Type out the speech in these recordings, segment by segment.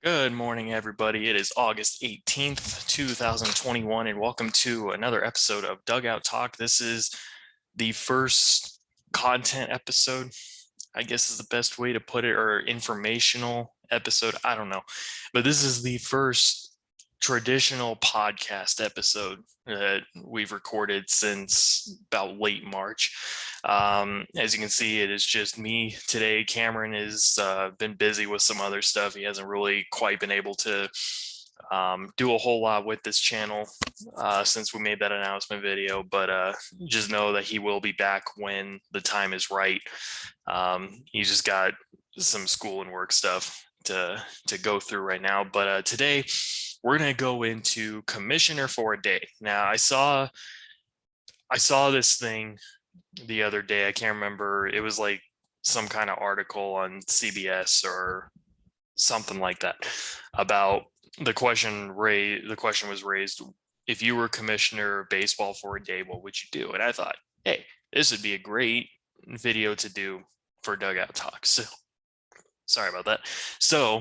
Good morning, everybody. It is August 18th, 2021, and welcome to another episode of Dugout Talk. This is the first content episode, I guess is the best way to put it, or informational episode. I don't know. But this is the first traditional podcast episode that we've recorded since about late March. As you can see, it is just me today. Cameron has been busy with some other stuff. He hasn't really quite been able to do a whole lot with this channel since we made that announcement video, but just know that he will be back when the time is right. He just got some school and work stuff to go through right now. But today we're going to go into commissioner for a day. Now I saw this thing the other day. I can't remember. It was like some kind of article on CBS or something like that about the question was raised, if you were commissioner of baseball for a day, what would you do? And I thought, hey, this would be a great video to do for Dugout Talk. So sorry about that. So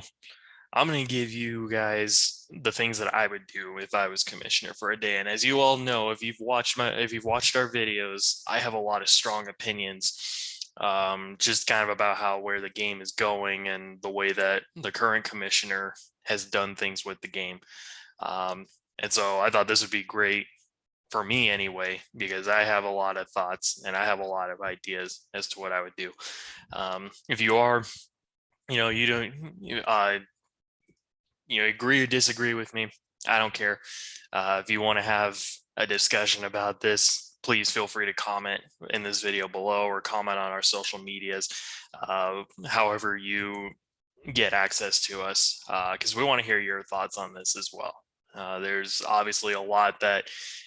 I'm going to give you guys the things that I would do if I was commissioner for a day. And as you all know, if you've watched our videos, I have a lot of strong opinions, just kind of about where the game is going and the way that the current commissioner has done things with the game. And so I thought this would be great for me anyway, because I have a lot of thoughts and I have a lot of ideas as to what I would do. If you are, you don't, agree or disagree with me, I don't care. If you want to have a discussion about this, please feel free to comment in this video below or comment on our social medias, however you get access to us, because we want to hear your thoughts on this as well. There's obviously a lot that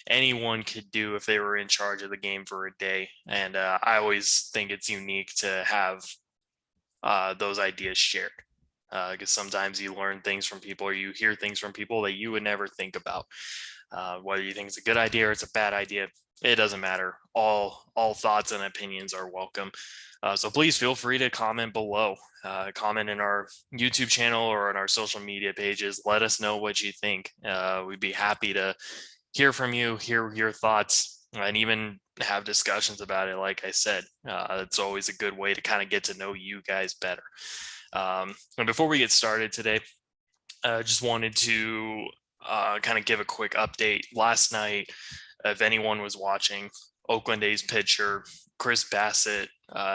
anyone could do if they were in charge of the game for a day. And I always think it's unique to have those ideas shared, because sometimes you learn things from people or you hear things from people that you would never think about. Whether you think it's a good idea or it's a bad idea, it doesn't matter. All thoughts and opinions are welcome. So please feel free to comment below. Comment in our YouTube channel or on our social media pages. Let us know what you think. We'd be happy to hear from you, hear your thoughts, and even have discussions about it. Like I said, it's always a good way to kind of get to know you guys better. And before we get started today, I just wanted to kind of give a quick update. Last night, if anyone was watching, Oakland A's pitcher Chris Bassett,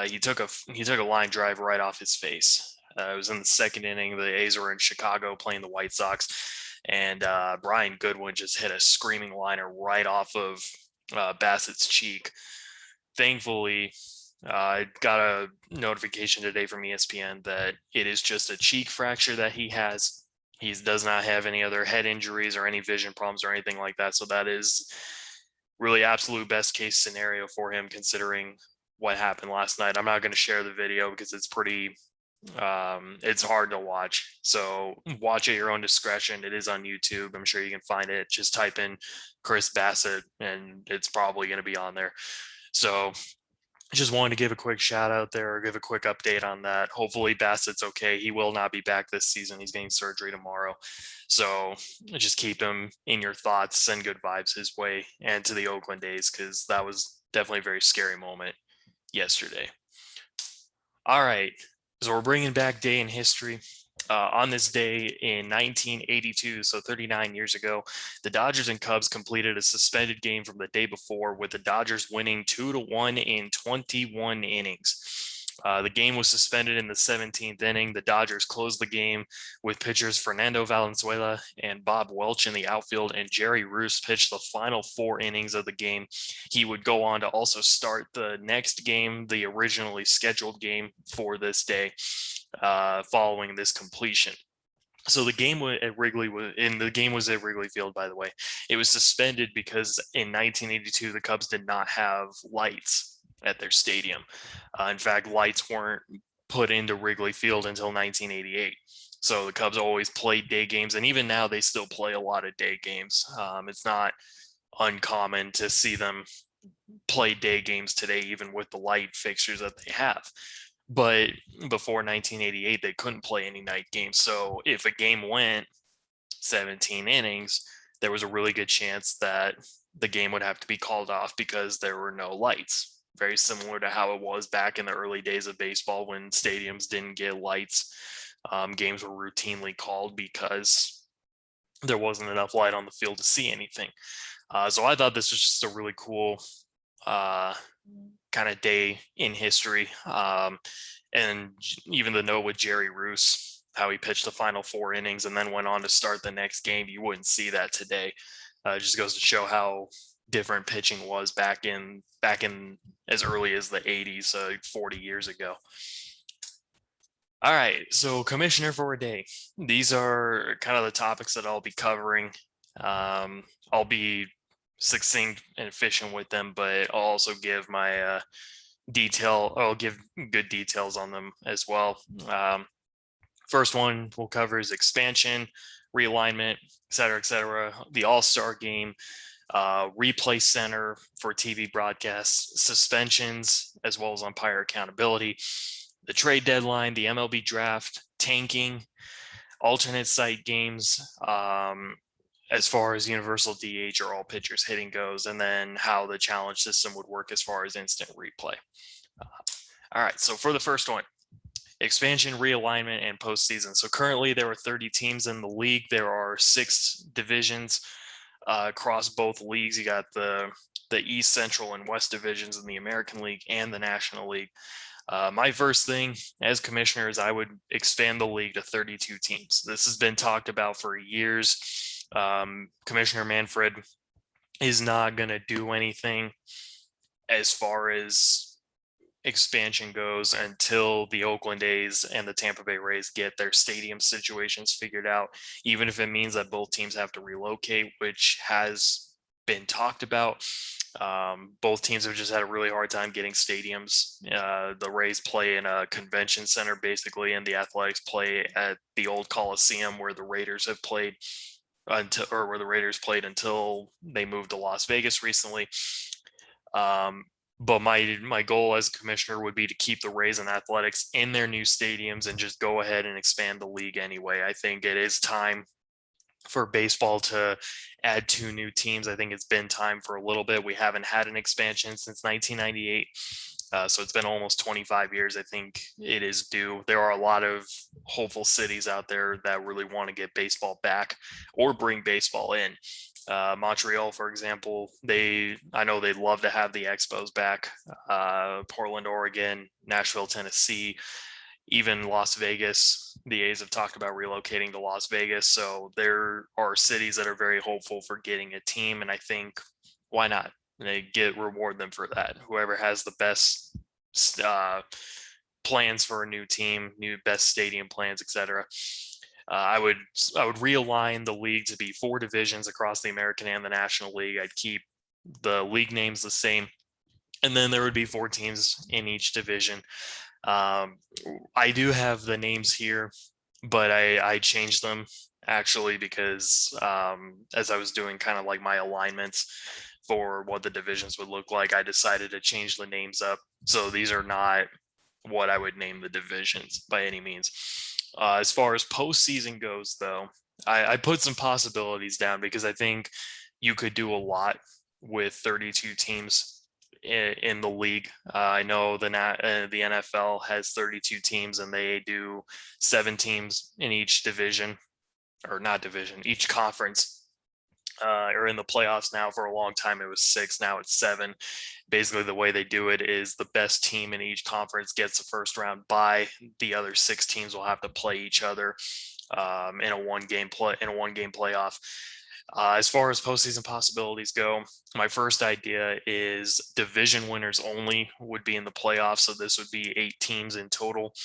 he took a line drive right off his face. It was in the second inning. The A's were in Chicago playing the White Sox, and Brian Goodwin just hit a screaming liner right off of Bassett's cheek. Thankfully, I got a notification today from ESPN that it is just a cheek fracture that he has. He does not have any other head injuries or any vision problems or anything like that. So that is really absolute best case scenario for him, considering what happened last night. I'm not going to share the video because it's it's hard to watch. So watch at your own discretion. It is on YouTube. I'm sure you can find it. Just type in Chris Bassett and it's probably going to be on there. So just wanted to give a quick shout out there or give a quick update on that. Hopefully Bassett's okay. He will not be back this season. He's getting surgery tomorrow. So just keep him in your thoughts, send good vibes his way and to the Oakland A's, because that was definitely a very scary moment yesterday. All right. So we're bringing back day in history. On this day in 1982, so 39 years ago, the Dodgers and Cubs completed a suspended game from the day before, with the Dodgers winning 2-1 in 21 innings. The game was suspended in the 17th inning. The Dodgers closed the game with pitchers Fernando Valenzuela and Bob Welch in the outfield, and Jerry Roos pitched the final 4 innings of the game. He would go on to also start the next game, the originally scheduled game for this day, following this completion. So the game at Wrigley was at Wrigley Field, by the way. It was suspended because in 1982 the Cubs did not have lights at their stadium. In fact, lights weren't put into Wrigley Field until 1988. So the Cubs always played day games, and even now they still play a lot of day games. It's not uncommon to see them play day games today, even with the light fixtures that they have. But before 1988, they couldn't play any night games. So if a game went 17 innings, there was a really good chance that the game would have to be called off because there were no lights. Very similar to how it was back in the early days of baseball when stadiums didn't get lights. Games were routinely called because there wasn't enough light on the field to see anything. So I thought this was just a really cool kind of day in history. And even the note with Jerry Roos, how he pitched the final 4 innings and then went on to start the next game, you wouldn't see that today. It just goes to show how different pitching was back in as early as the 80s, 40 years ago. All right, so commissioner for a day. These are kind of the topics that I'll be covering. I'll be succinct and efficient with them, but I'll also give my I'll give good details on them as well. First one we'll cover is expansion, realignment, et cetera, the AllStar Game, replay center for TV broadcasts, suspensions, as well as umpire accountability, the trade deadline, the MLB draft, tanking, alternate site games, as far as universal DH or all pitchers hitting goes, and then how the challenge system would work as far as instant replay. All right, so for the first one, expansion, realignment, and postseason. So currently there are 30 teams in the league. There are 6 divisions across both leagues. You got the East, Central, and West divisions in the American League and the National League. My first thing as commissioner is I would expand the league to 32 teams. This has been talked about for years. Commissioner Manfred is not going to do anything as far as expansion goes until the Oakland A's and the Tampa Bay Rays get their stadium situations figured out, even if it means that both teams have to relocate, which has been talked about. Both teams have just had a really hard time getting stadiums. The Rays play in a convention center basically, and the Athletics play at the old Coliseum where the Raiders have played where the Raiders played until they moved to Las Vegas recently. But my goal as a commissioner would be to keep the Rays and Athletics in their new stadiums and just go ahead and expand the league anyway. I think it is time for baseball to add 2 new teams. I think it's been time for a little bit. We haven't had an expansion since 1998. So it's been almost 25 years. I think it is due. There are a lot of hopeful cities out there that really want to get baseball back or bring baseball in. Montreal, for example, I know they'd love to have the Expos back. Portland, Oregon, Nashville, Tennessee, even Las Vegas. The A's have talked about relocating to Las Vegas. So there are cities that are very hopeful for getting a team. And I think, why not? They reward them for that. Whoever has the best plans for a new team, new best stadium plans, etc. I would realign the league to be 4 divisions across the American and the National League. I'd keep the league names the same, and then there would be 4 teams in each division. I do have the names here, but I changed them actually because as I was doing kind of like my alignments for what the divisions would look like, I decided to change the names up. So these are not what I would name the divisions by any means. As far as postseason goes, though, I put some possibilities down because I think you could do a lot with 32 teams in the league. I know the NFL has 32 teams and they do 7 teams in each division, or not division, each conference. Or in the playoffs now. For a long time it was 6, now it's 7. Basically the way they do it is the best team in each conference gets the first round bye. The other 6 teams will have to play each other in a one game playoff. As far as postseason possibilities go, my first idea is division winners only would be in the playoffs. So this would be 8 teams in total.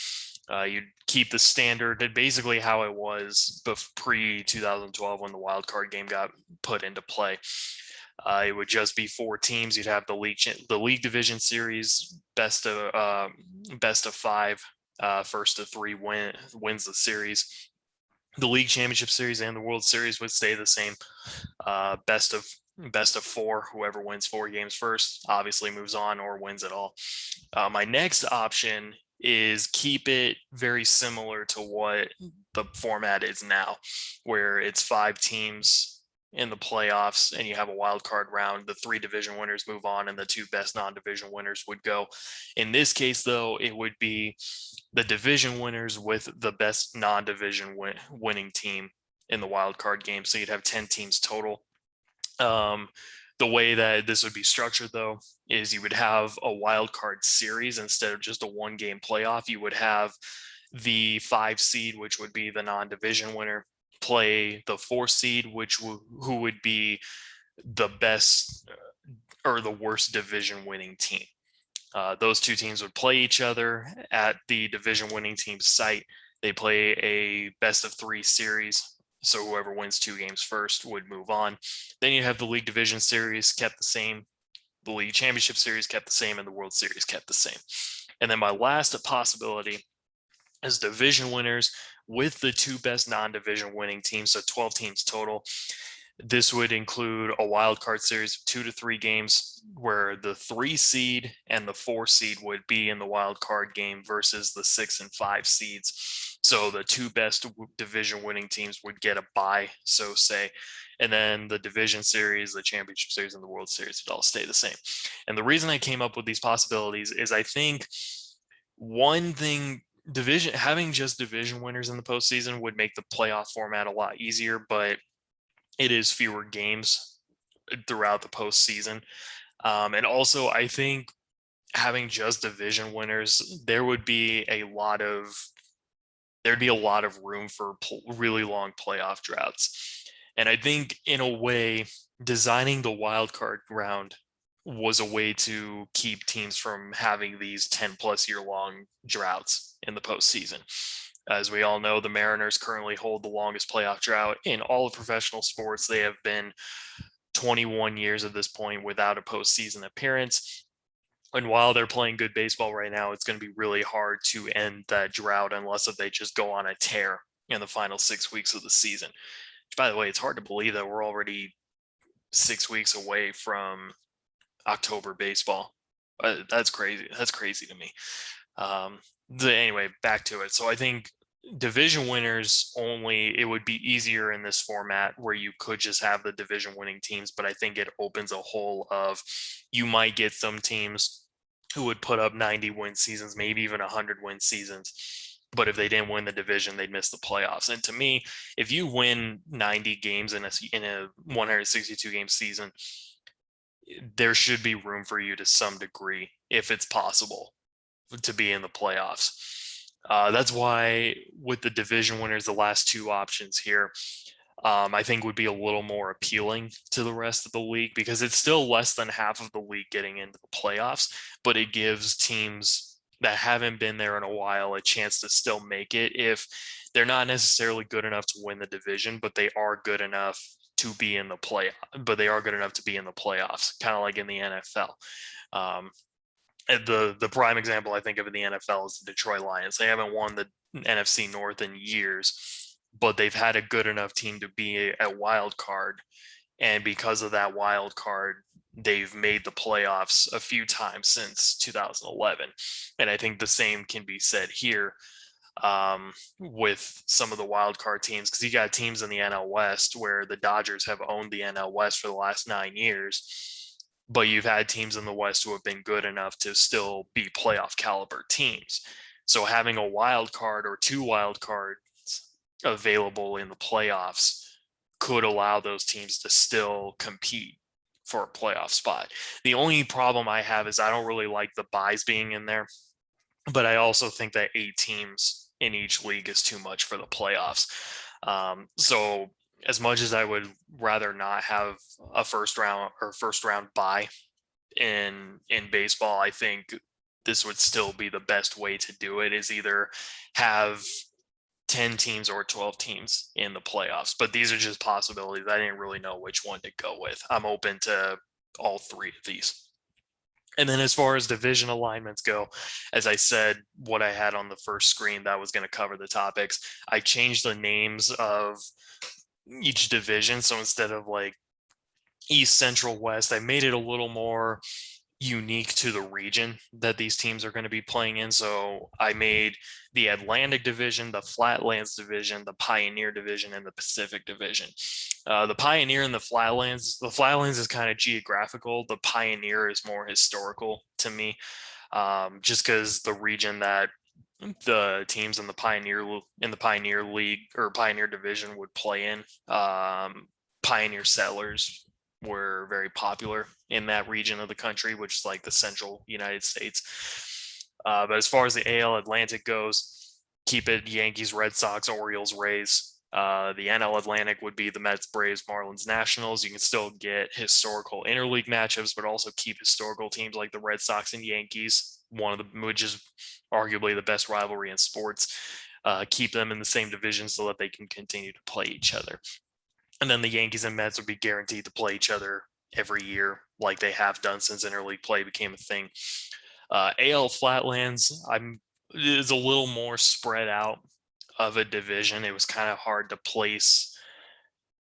You'd keep the standard, basically how it was pre-2012 when the wild card game got put into play. It would just be 4 teams. You'd have the league division series, best of 5, first to 3 wins the series. The league championship series and the World Series would stay the same. Best of 4, whoever wins 4 games first obviously moves on or wins it all. My next option is keep it very similar to what the format is now, where it's 5 teams in the playoffs and you have a wild card round. The 3 division winners move on and the 2 best non-division winners would go. In this case, though, it would be the division winners with the best non-division winning team in the wild card game. So you'd have 10 teams total. The way that this would be structured, though, is you would have a wild card series instead of just a 1-game playoff. You would have the 5 seed, which would be the non-division winner, play the 4 seed, who would be the best or the worst division winning team. Those 2 teams would play each other at the division winning team's site. They play a best of 3 series. So whoever wins 2 games first would move on. Then you have the league division series kept the same, the league championship series kept the same, and the World Series kept the same. And then my last possibility is division winners with the 2 best non-division winning teams, so 12 teams total. This would include a wild card series of 2 to 3 games where the 3 seed and the 4 seed would be in the wild card game versus the 6 and 5 seeds. So the 2 best division winning teams would get a bye, so say, and then the division series, the championship series, and the World Series would all stay the same. And the reason I came up with these possibilities is I think one thing, having just division winners in the postseason would make the playoff format a lot easier, but it is fewer games throughout the postseason. And also, I think having just division winners, there'd be a lot of room for really long playoff droughts. And I think in a way, designing the wild card round was a way to keep teams from having these 10 plus year long droughts in the postseason. As we all know, the Mariners currently hold the longest playoff drought in all of professional sports. They have been 21 years at this point without a postseason appearance. And while they're playing good baseball right now, it's going to be really hard to end that drought unless they just go on a tear in the final 6 weeks of the season. Which, by the way, it's hard to believe that we're already 6 weeks away from October baseball. That's crazy. That's crazy to me. Anyway, back to it. So I think division winners only, it would be easier in this format where you could just have the division winning teams, but I think it opens a hole of, you might get some teams who would put up 90 win seasons, maybe even 100 win seasons. But if they didn't win the division, they'd miss the playoffs. And to me, if you win 90 games in a 162 game season, there should be room for you to some degree, if it's possible, to be in the playoffs. That's why with the division winners, the last 2 options here, I think would be a little more appealing to the rest of the league, because it's still less than half of the league getting into the playoffs, but it gives teams that haven't been there in a while a chance to still make it if they're not necessarily good enough to win the division, but they are good enough to be in the playoffs, kind of like in the NFL. The prime example I think of in the NFL is the Detroit Lions. They haven't won the NFC North in years, but they've had a good enough team to be a wild card. And because of that wild card, they've made the playoffs a few times since 2011. And I think the same can be said here with some of the wild card teams, because you got teams in the NL West where the Dodgers have owned the NL West for the last 9 years. But you've had teams in the West who have been good enough to still be playoff caliber teams. So having a wild card or 2 wild cards available in the playoffs could allow those teams to still compete for a playoff spot. The only problem I have is I don't really like the buys being in there, but I also think that 8 teams in each league is too much for the playoffs. So as much as I would rather not have a first round bye in baseball, I think this would still be the best way to do it, is either have 10 teams or 12 teams in the playoffs. But these are just possibilities. I didn't really know which one to go with. I'm open to all 3 of these. And then as far as division alignments go, as I said, what I had on the first screen that was going to cover the topics, I changed the names of each division. So instead of like East, Central, West, I made it a little more unique to the region that these teams are going to be playing in. So I made the Atlantic Division, the Flatlands Division, the Pioneer Division, and the Pacific Division. The Pioneer and the Flatlands is kind of geographical. The Pioneer is more historical to me, just because the region that the teams in the Pioneer League or Pioneer Division would play in. Pioneer settlers were very popular in that region of the country, which is like the central United States. But as far as the AL Atlantic goes, keep it Yankees, Red Sox, Orioles, Rays. The NL Atlantic would be the Mets, Braves, Marlins, Nationals. You can still get historical interleague matchups, but also keep historical teams like the Red Sox and Yankees, which is arguably the best rivalry in sports. Keep them in the same division so that they can continue to play each other. And then the Yankees and Mets would be guaranteed to play each other every year, like they have done since interleague play became a thing. AL Flatlands, is a little more spread out of a division. It was kind of hard to place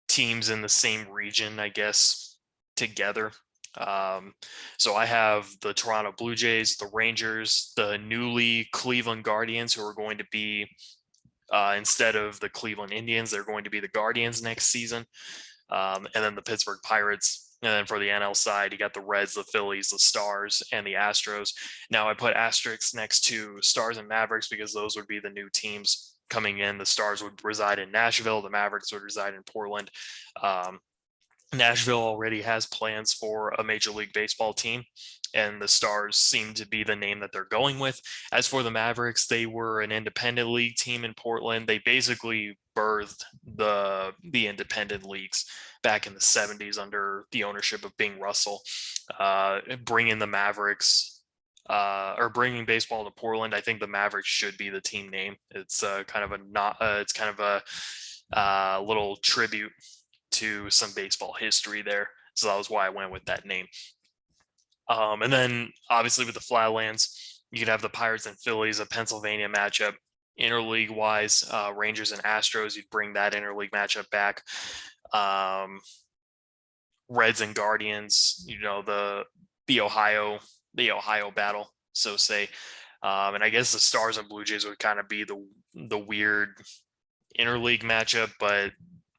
teams in the same region, I guess, together. So I have the Toronto Blue Jays, the Rangers, the newly Cleveland Guardians, who are going to be instead of the Cleveland Indians, they're going to be the Guardians next season. And then the Pittsburgh Pirates. And then for the NL side, you got the Reds, the Phillies, the Stars, and the Astros. Now I put asterisks next to Stars and Mavericks because those would be the new teams coming in. The Stars would reside in Nashville. The Mavericks would reside in Portland. Nashville already has plans for a Major League Baseball team, and the Stars seem to be the name that they're going with. As for the Mavericks, they were an independent league team in Portland. They basically birthed the independent leagues back in the 70s under the ownership of Bing Russell. Bringing the Mavericks or bringing baseball to Portland, I think the Mavericks should be the team name. It's kind of a little tribute to some baseball history there. So that was why I went with that name. And then obviously with the Flatlands, you could have the Pirates and Phillies, a Pennsylvania matchup. Interleague wise, Rangers and Astros, you'd bring that interleague matchup back. Reds and Guardians, the Ohio battle, so say. And I guess the Stars and Blue Jays would kind of be the weird interleague matchup, but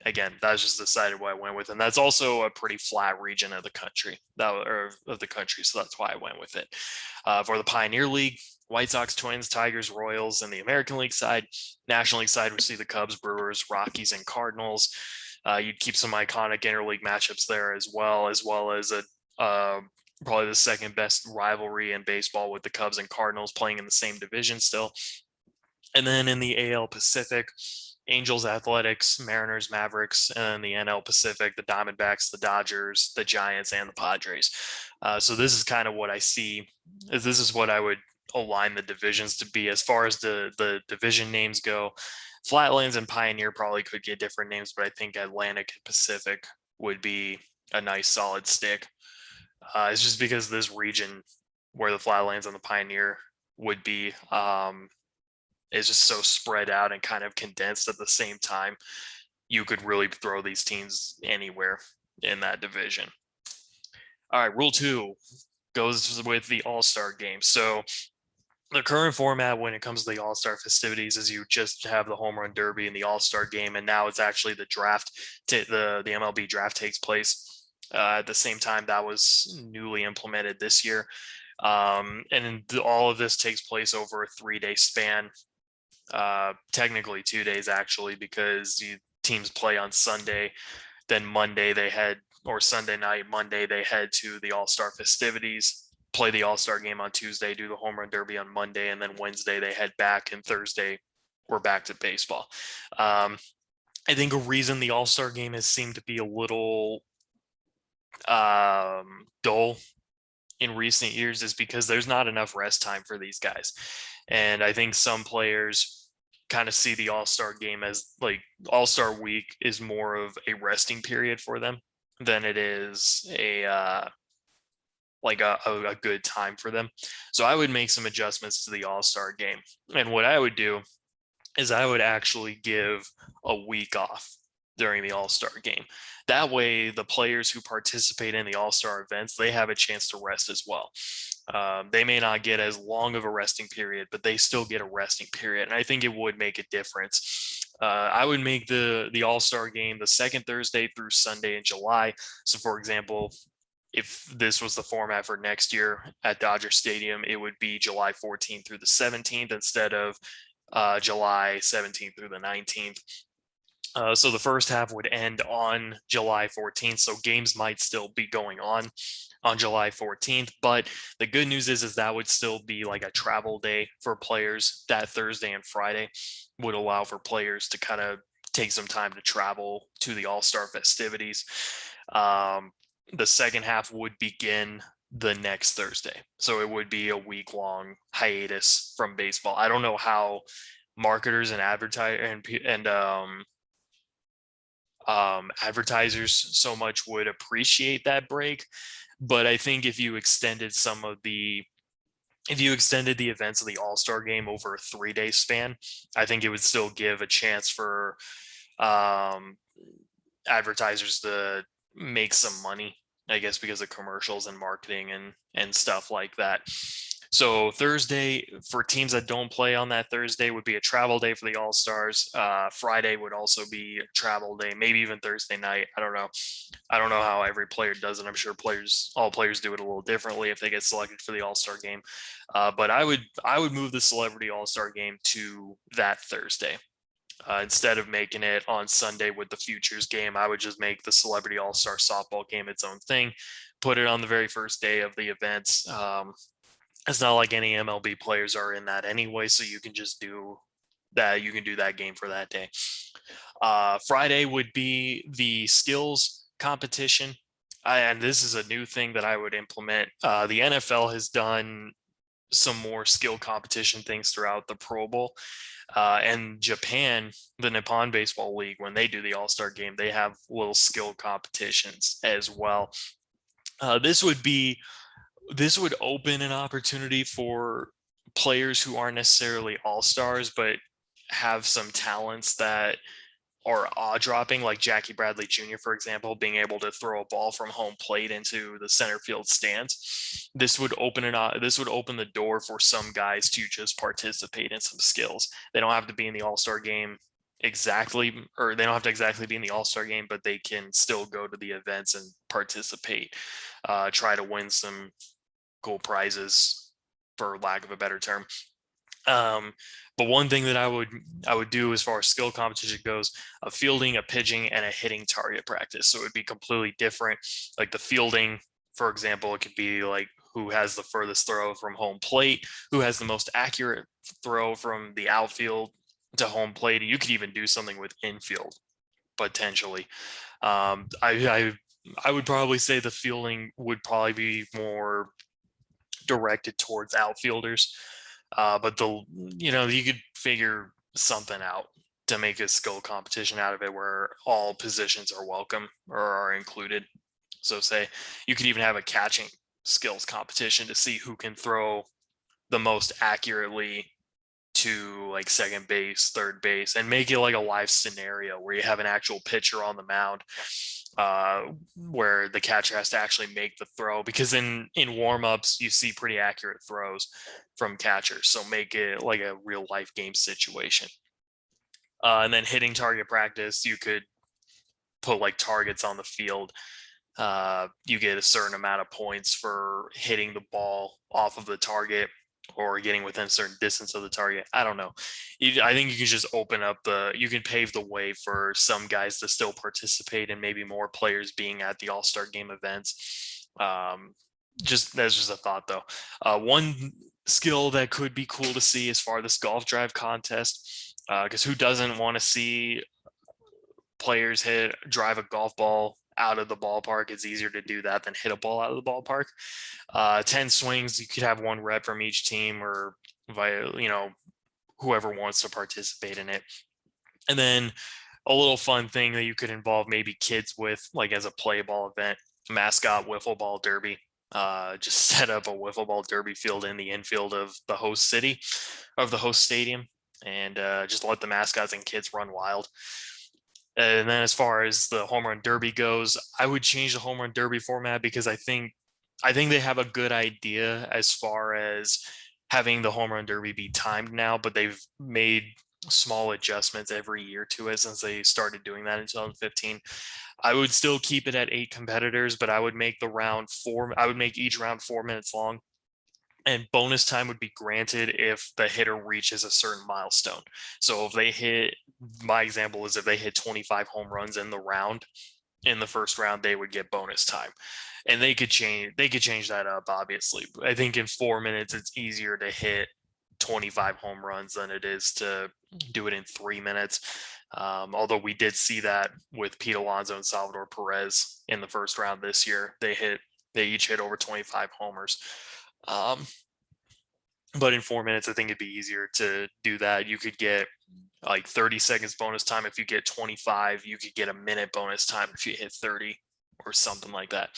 again, that's just decided what I went with, and that's also a pretty flat region of the country. So that's why I went with it. For the Pioneer League, White Sox, Twins, Tigers, Royals, and the American League side. National League side, we see the Cubs, Brewers, Rockies, and Cardinals. You'd keep some iconic interleague matchups there as well as probably the second best rivalry in baseball with the Cubs and Cardinals playing in the same division still. And then in the AL Pacific, Angels, Athletics, Mariners, Mavericks, and the NL Pacific, the Diamondbacks, the Dodgers, the Giants, and the Padres. So this is kind of what I see. This is what I would align the divisions to be. As far as the division names go, Flatlands and Pioneer probably could get different names, but I think Atlantic and Pacific would be a nice solid stick. It's just because this region where the Flatlands and the Pioneer would be is just so spread out and kind of condensed at the same time. You could really throw these teams anywhere in that division. All right, rule 2 goes with the All-Star Game. So the current format when it comes to the All-Star festivities is you just have the Home Run Derby and the All-Star Game, and now it's actually the draft. The MLB Draft takes place at the same time. That was newly implemented this year. And all of this takes place over a 3-day span. Technically 2 days actually, because teams play on Sunday, then Monday Sunday night, Monday they head to the All-Star festivities, play the All-Star Game on Tuesday, do the Home Run Derby on Monday, and then Wednesday they head back, and Thursday we're back to baseball. I think a reason the All-Star Game has seemed to be a little dull in recent years is because there's not enough rest time for these guys. And I think some players kind of see the All-Star Game as like All-Star Week is more of a resting period for them than it is a good time for them. So I would make some adjustments to the All-Star Game. And what I would do is I would actually give a week off during the All-Star game. That way, the players who participate in the All-Star events, they have a chance to rest as well. They may not get as long of a resting period, but they still get a resting period. And I think it would make a difference. I would make the All-Star game the second Thursday through Sunday in July. So for example, if this was the format for next year at Dodger Stadium, it would be July 14th through the 17th instead of July 17th through the 19th. So the first half would end on July 14th. So games might still be going on July 14th. But the good news is that would still be like a travel day for players. That Thursday and Friday would allow for players to kind of take some time to travel to the All-Star festivities. The second half would begin the next Thursday. So it would be a week-long hiatus from baseball. I don't know how marketers and advertisers so much would appreciate that break, but I think if you extended the events of the All-Star game over a 3-day span, I think it would still give a chance for advertisers to make some money, I guess, because of commercials and marketing and stuff like that. So Thursday for teams that don't play on that Thursday would be a travel day for the All-Stars. Friday would also be a travel day, maybe even Thursday night. I don't know. I don't know how every player does it. I'm sure all players do it a little differently if they get selected for the All-Star game. But I would move the Celebrity All-Star game to that Thursday. Instead of making it on Sunday with the Futures game, I would just make the Celebrity All-Star softball game its own thing, put it on the very first day of the events. It's not like any MLB players are in that anyway, so you can just do that. You can do that game for that day. Friday would be the skills competition. And this is a new thing that I would implement. The NFL has done some more skill competition things throughout the Pro Bowl. And Japan, the Nippon Baseball League, when they do the All-Star game, they have little skill competitions as well. This would open an opportunity for players who aren't necessarily all-stars, but have some talents that are awe-dropping, like Jackie Bradley Jr., for example, being able to throw a ball from home plate into the center field stands. This would open the door for some guys to just participate in some skills. They don't have to be in the All-Star game exactly, or they don't have to exactly be in the All-Star game, but they can still go to the events and participate, try to win some cool prizes, for lack of a better term. But one thing that I would do as far as skill competition goes, a fielding, a pitching, and a hitting target practice. So it would be completely different. Like the fielding, for example, it could be like who has the furthest throw from home plate, who has the most accurate throw from the outfield to home plate. You could even do something with infield potentially. I would probably say the fielding would probably be more directed towards outfielders. But you could figure something out to make a skill competition out of it where all positions are welcome or are included. So say you could even have a catching skills competition to see who can throw the most accurately to like second base, third base, and make it like a live scenario where you have an actual pitcher on the mound, where the catcher has to actually make the throw, because in warm-ups you see pretty accurate throws from catchers. So make it like a real life game situation. And then hitting target practice, you could put like targets on the field. You get a certain amount of points for hitting the ball off of the target or getting within a certain distance of the target. I don't know. I think you can just you can pave the way for some guys to still participate and maybe more players being at the All-Star game events. That's just a thought though. One skill that could be cool to see as far as this golf drive contest, because who doesn't want to see players drive a golf ball out of the ballpark? It's easier to do that than hit a ball out of the ballpark. 10 swings, you could have one rep from each team, or whoever wants to participate in it. And then a little fun thing that you could involve maybe kids with, like as a play ball event, mascot wiffle ball derby. Just set up a wiffle ball derby field in the infield of the host stadium, and just let the mascots and kids run wild. And then as far as the home run derby goes, I would change the home run derby format because I think they have a good idea as far as having the home run derby be timed now, but they've made small adjustments every year to it since they started doing that in 2015. I would still keep it at 8 competitors, but I would make I would make each round 4 minutes long. And bonus time would be granted if the hitter reaches a certain milestone. So if they hit, my example is if they hit 25 home runs in the first round, they would get bonus time. And they could change that up, obviously. I think in 4 minutes, it's easier to hit 25 home runs than it is to do it in 3 minutes. Although we did see that with Pete Alonso and Salvador Perez in the first round this year, they each hit over 25 homers. But in 4 minutes, I think it'd be easier to do that. You could get like 30 seconds bonus time. If you get 25, you could get a minute bonus time if you hit 30 or something like that.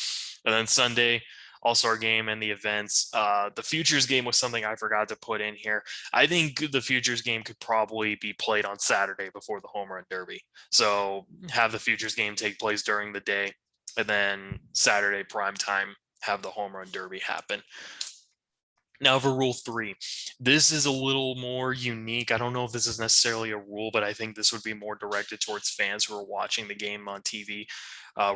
And then Sunday, AllStar Game and the events. The Futures Game was something I forgot to put in here. I think the Futures Game could probably be played on Saturday before the Home Run Derby. So have the Futures Game take place during the day, and then Saturday prime time have the Home Run Derby happen. Now for Rule 3, this is a little more unique. I don't know if this is necessarily a rule, but I think this would be more directed towards fans who are watching the game on TV.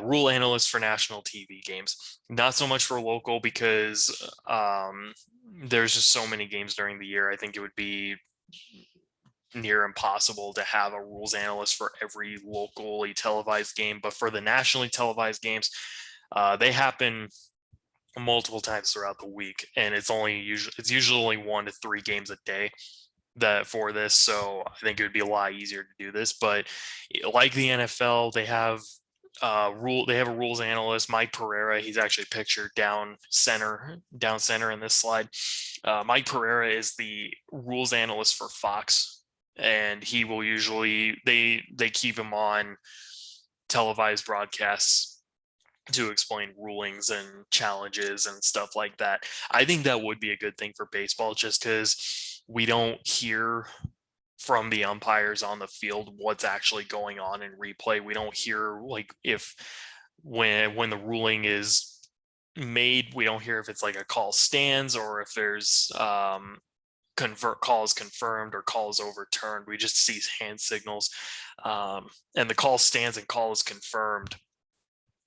Rule analysts for national TV games, not so much for local because there's just so many games during the year. I think it would be near impossible to have a rules analyst for every locally televised game. But for the nationally televised games, they happen multiple times throughout the week, and it's usually only 1 to 3 games a day that for this. So I think it would be a lot easier to do this. But like the NFL, they have a rules analyst, Mike Pereira. He's actually pictured down center in this slide. Mike Pereira is the rules analyst for Fox, and he will usually they keep him on televised broadcasts to explain rulings and challenges and stuff like that. I think that would be a good thing for baseball just because we don't hear from the umpires on the field what's actually going on in replay. We don't hear like if when the ruling is made, we don't hear if it's like a call stands or if there's calls confirmed or calls overturned. We just see hand signals, and the call stands and call is confirmed,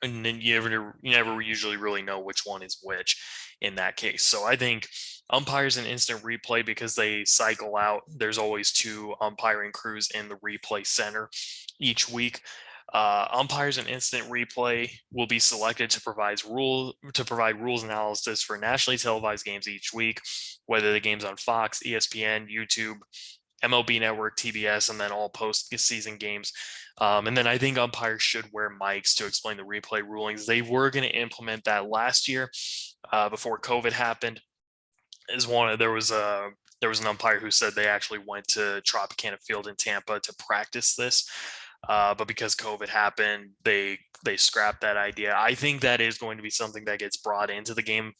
and then you never usually really know which one is which in that case. So I think umpires in instant replay, because they cycle out, there's always 2 umpiring crews in the replay center each week. Umpires in instant replay will be selected to provide rules analysis for nationally televised games each week, whether the game's on Fox, ESPN, YouTube, MLB Network, TBS, and then all postseason games. And then I think umpires should wear mics to explain the replay rulings. They were going to implement that last year before COVID happened. There was an umpire who said they actually went to Tropicana Field in Tampa to practice this, but because COVID happened, they scrapped that idea. I think that is going to be something that gets brought into the game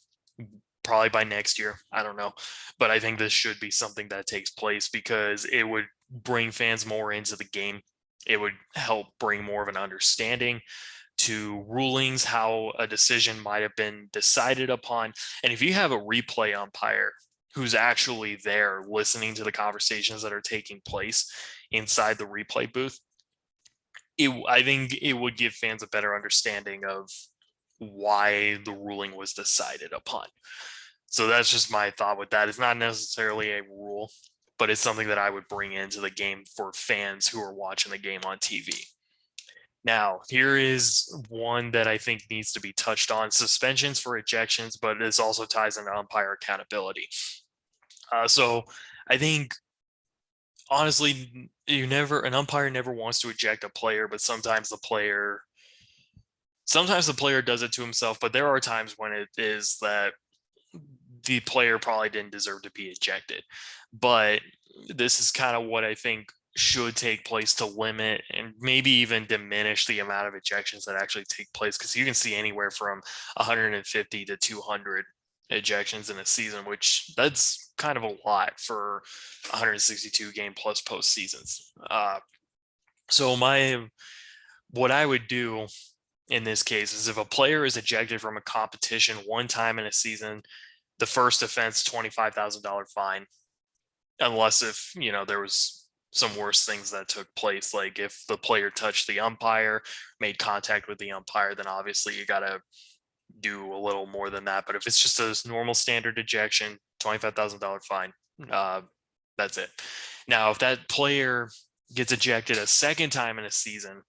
probably by next year. I don't know, but I think this should be something that takes place because it would bring fans more into the game. It would help bring more of an understanding to rulings, how a decision might have been decided upon. And if you have a replay umpire who's actually there listening to the conversations that are taking place inside the replay booth, I think it would give fans a better understanding of why the ruling was decided upon. So that's just my thought with that. It's not necessarily a rule, but it's something that I would bring into the game for fans who are watching the game on TV. Now, here is one that I think needs to be touched on: suspensions for ejections, but this also ties into umpire accountability. So I think, honestly, an umpire never wants to eject a player, but sometimes the player does it to himself. But there are times when it is that the player probably didn't deserve to be ejected. But this is kind of what I think should take place to limit and maybe even diminish the amount of ejections that actually take place, because you can see anywhere from 150 to 200 ejections in a season, which that's kind of a lot for 162 game plus postseasons. So What I would do in this case is if a player is ejected from a competition one time in a season, the first offense, $25,000 fine, unless if, there was some worse things that took place. Like if the player touched the umpire, made contact with the umpire, then obviously you got to do a little more than that. But if it's just a normal standard ejection, $25,000 fine, uh, that's it. Now, if that player gets ejected a second time in a season,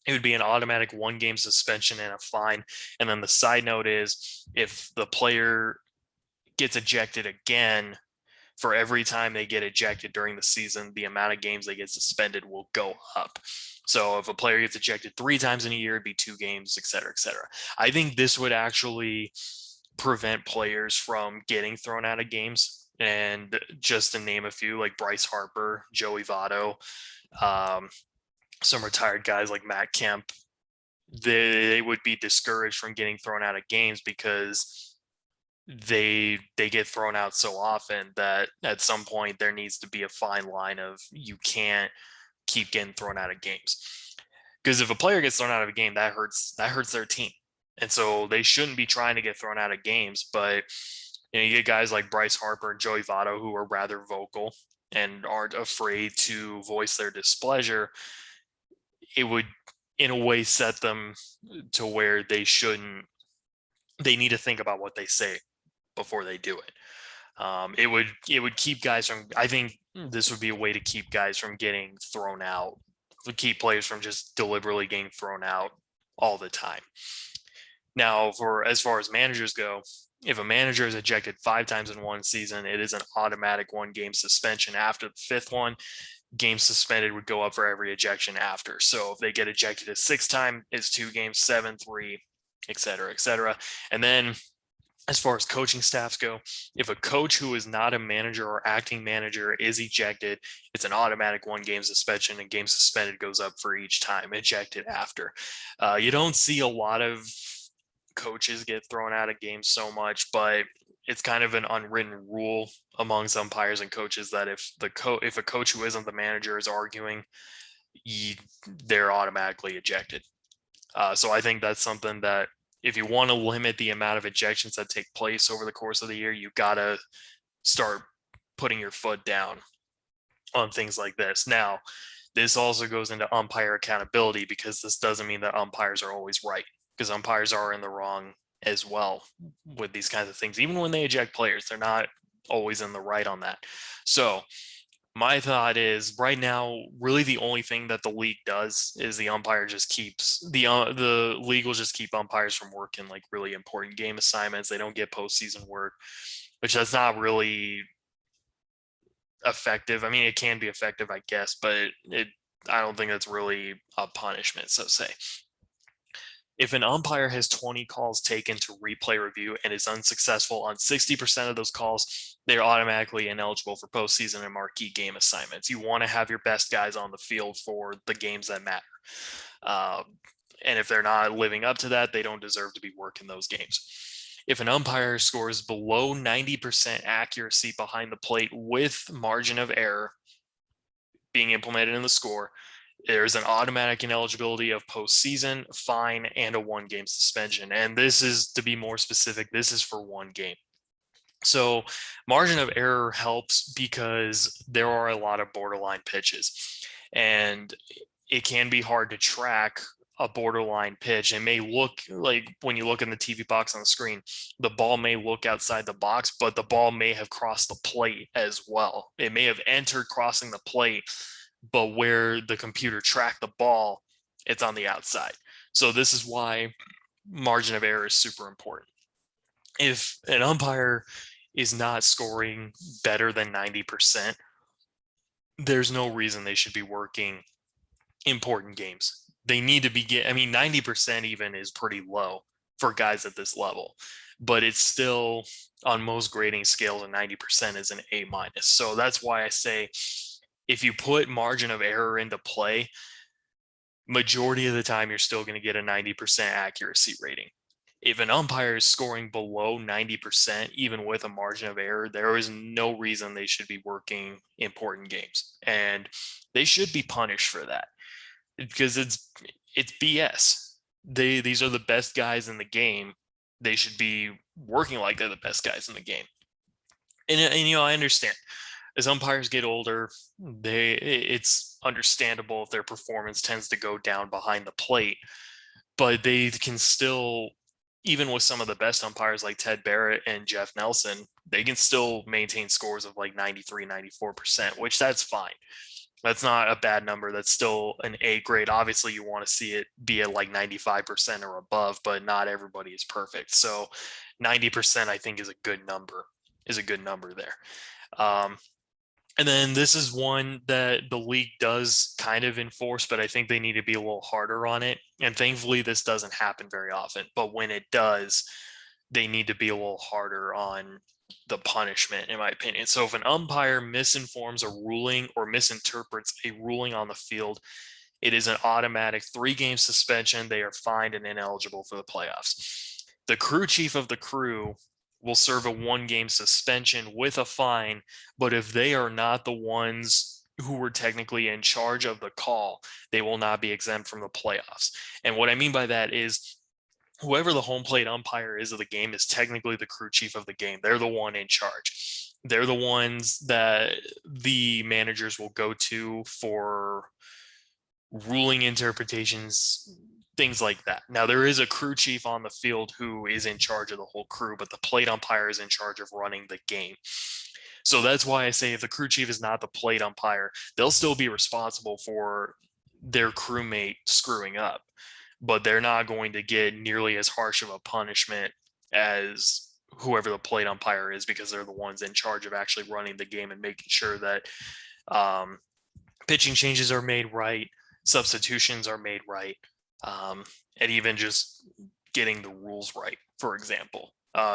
it would be an automatic 1 game suspension and a fine. And then the side note is if the player gets ejected again, for every time they get ejected during the season, the amount of games they get suspended will go up. So if a player gets ejected 3 times in a year, it'd be 2 games, et cetera, et cetera. I think this would actually prevent players from getting thrown out of games. And just to name a few, like Bryce Harper, Joey Votto, um, some retired guys like Matt Kemp, they would be discouraged from getting thrown out of games because they get thrown out so often that at some point there needs to be a fine line of you can't keep getting thrown out of games. Because if a player gets thrown out of a game, that hurts their team. And so they shouldn't be trying to get thrown out of games. But you get guys like Bryce Harper and Joey Votto who are rather vocal and aren't afraid to voice their displeasure. It would in a way set them to where they need to think about what they say before they do it. It would keep guys from. I think this would be a way to keep guys from getting thrown out, to keep players from just deliberately getting thrown out all the time. Now, for as far as managers go, if a manager is ejected 5 times in one season, it is an automatic 1 game suspension. After the 5th one, games suspended would go up for every ejection after. So if they get ejected a 6th time, it's 2 games, 7, 3, et cetera, et cetera. And then as far as coaching staffs go, if a coach who is not a manager or acting manager is ejected, it's an automatic 1 game suspension, and game suspended goes up for each time ejected after. You don't see a lot of coaches get thrown out of games so much, but it's kind of an unwritten rule amongst umpires and coaches that if a coach who isn't the manager is arguing, they're automatically ejected. So I think that's something that if you want to limit the amount of ejections that take place over the course of the year, you got to start putting your foot down on things like this. Now, this also goes into umpire accountability, because this doesn't mean that umpires are always right, because umpires are in the wrong as well with these kinds of things. Even when they eject players, they're not always in the right on that. So my thought is right now, really the only thing that the league does is the umpire just keeps the league will just keep umpires from working like really important game assignments. They don't get postseason work, which that's not really effective. I mean, it can be effective, I guess, but I don't think that's really a punishment, so to say. If an umpire has 20 calls taken to replay review and is unsuccessful on 60% of those calls, they're automatically ineligible for postseason and marquee game assignments. You want to have your best guys on the field for the games that matter. And if they're not living up to that, they don't deserve to be working those games. If an umpire scores below 90% accuracy behind the plate with margin of error being implemented in the score, there's an automatic ineligibility of postseason, fine, and a 1 game suspension. And this is, to be more specific, this is for 1 game. So margin of error helps because there are a lot of borderline pitches, and it can be hard to track a borderline pitch. It may look like, when you look in the TV box on the screen, the ball may look outside the box, but the ball may have crossed the plate as well. It may have entered crossing the plate, but where the computer tracked the ball, it's on the outside. So this is why margin of error is super important. If an umpire is not scoring better than 90%, there's no reason they should be working important games. They need to be 90% even is pretty low for guys at this level, but it's still, on most grading scales, a 90% is an A minus. So that's why I say, if you put margin of error into play, majority of the time, you're still going to get a 90% accuracy rating. If an umpire is scoring below 90%, even with a margin of error, there is no reason they should be working important games, and they should be punished for that. because it's BS. These are the best guys in the game. They should be working like they're the best guys in the game. And you know, I understand as umpires get older, it's understandable if their performance tends to go down behind the plate, but they can still, even with some of the best umpires like Ted Barrett and Jeff Nelson, they can still maintain scores of like 93, 94%, which that's fine. That's not a bad number. That's still an A grade. Obviously, you want to see it be at like 95% or above, but not everybody is perfect. So 90%, I think, is a good number, there. Um, and then this is one that the league does kind of enforce, but I think they need to be a little harder on it. And thankfully, this doesn't happen very often. But when it does, they need to be a little harder on the punishment, in my opinion. So if an umpire misinforms a ruling or misinterprets a ruling on the field, it is an automatic 3-game suspension. They are fined and ineligible for the playoffs. The crew chief of the crew will serve a 1-game suspension with a fine, but if they are not the ones who were technically in charge of the call, they will not be exempt from the playoffs. And what I mean by that is whoever the home plate umpire is of the game is technically the crew chief of the game. They're the one in charge. They're the ones that the managers will go to for ruling interpretations, things like that. Now, there is a crew chief on the field who is in charge of the whole crew, but the plate umpire is in charge of running the game. So that's why I say if the crew chief is not the plate umpire, they'll still be responsible for their crewmate screwing up, but they're not going to get nearly as harsh of a punishment as whoever the plate umpire is, because they're the ones in charge of actually running the game and making sure that pitching changes are made right, substitutions are made right, and even just getting the rules right, for example,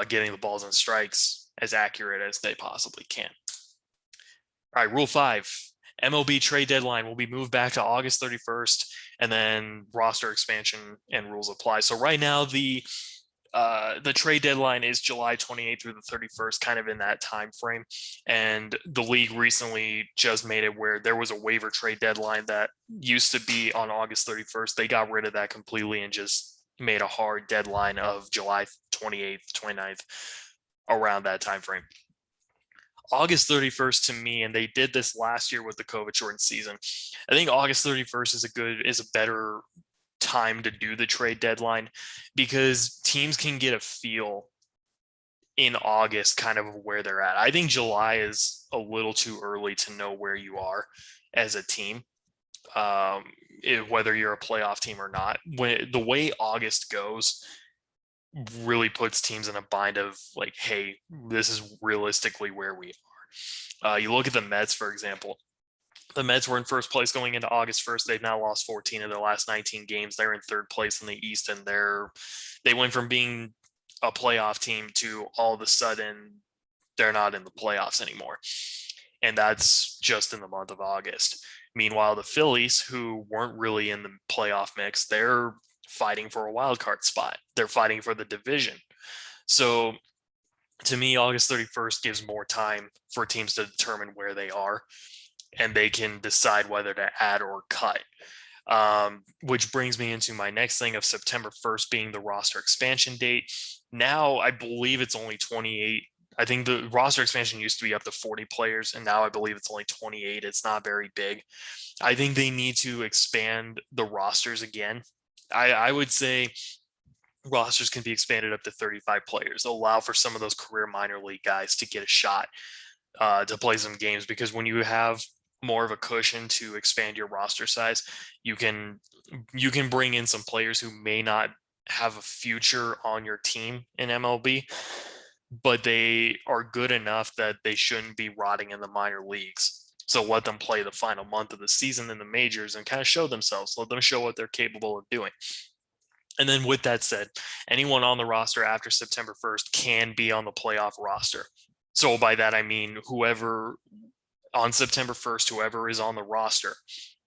getting the balls and strikes as accurate as they possibly can. All right, Rule 5. MLB trade deadline will be moved back to August 31st, and then roster expansion and rules apply. So right now, the trade deadline is July 28th through the 31st, kind of in that time frame. And the league recently just made it where there was a waiver trade deadline that used to be on August 31st. They got rid of that completely and just made a hard deadline of July 28th, 29th, around that time frame. August 31st to me, and they did this last year with the COVID shortened season. I think August 31st is a better time to do the trade deadline because teams can get a feel in August kind of where they're at. I think July is a little too early to know where you are as a team, whether you're a playoff team or not. When the way August goes really puts teams in a bind of like, hey, this is realistically where we are. You look at the Mets, for example. The Mets were in first place going into August 1st. They've now lost 14 of their last 19 games. They're in third place in the East, and they went from being a playoff team to all of a sudden they're not in the playoffs anymore. And that's just in the month of August. Meanwhile, the Phillies, who weren't really in the playoff mix, they're fighting for a wild card spot. They're fighting for the division. So to me, August 31st gives more time for teams to determine where they are, and they can decide whether to add or cut. Which brings me into my next thing of September 1st being the roster expansion date. Now, I believe it's only 28. I think the roster expansion used to be up to 40 players, and now I believe it's only 28. It's not very big. I think they need to expand the rosters again. I would say rosters can be expanded up to 35 players, allow for some of those career minor league guys to get a shot to play some games, because when you have more of a cushion to expand your roster size, you can bring in some players who may not have a future on your team in MLB, but they are good enough that they shouldn't be rotting in the minor leagues. So let them play the final month of the season in the majors and kind of show themselves. Let them show what they're capable of doing. And then with that said, anyone on the roster after September 1st can be on the playoff roster. So by that, I mean whoever on September 1st, whoever is on the roster,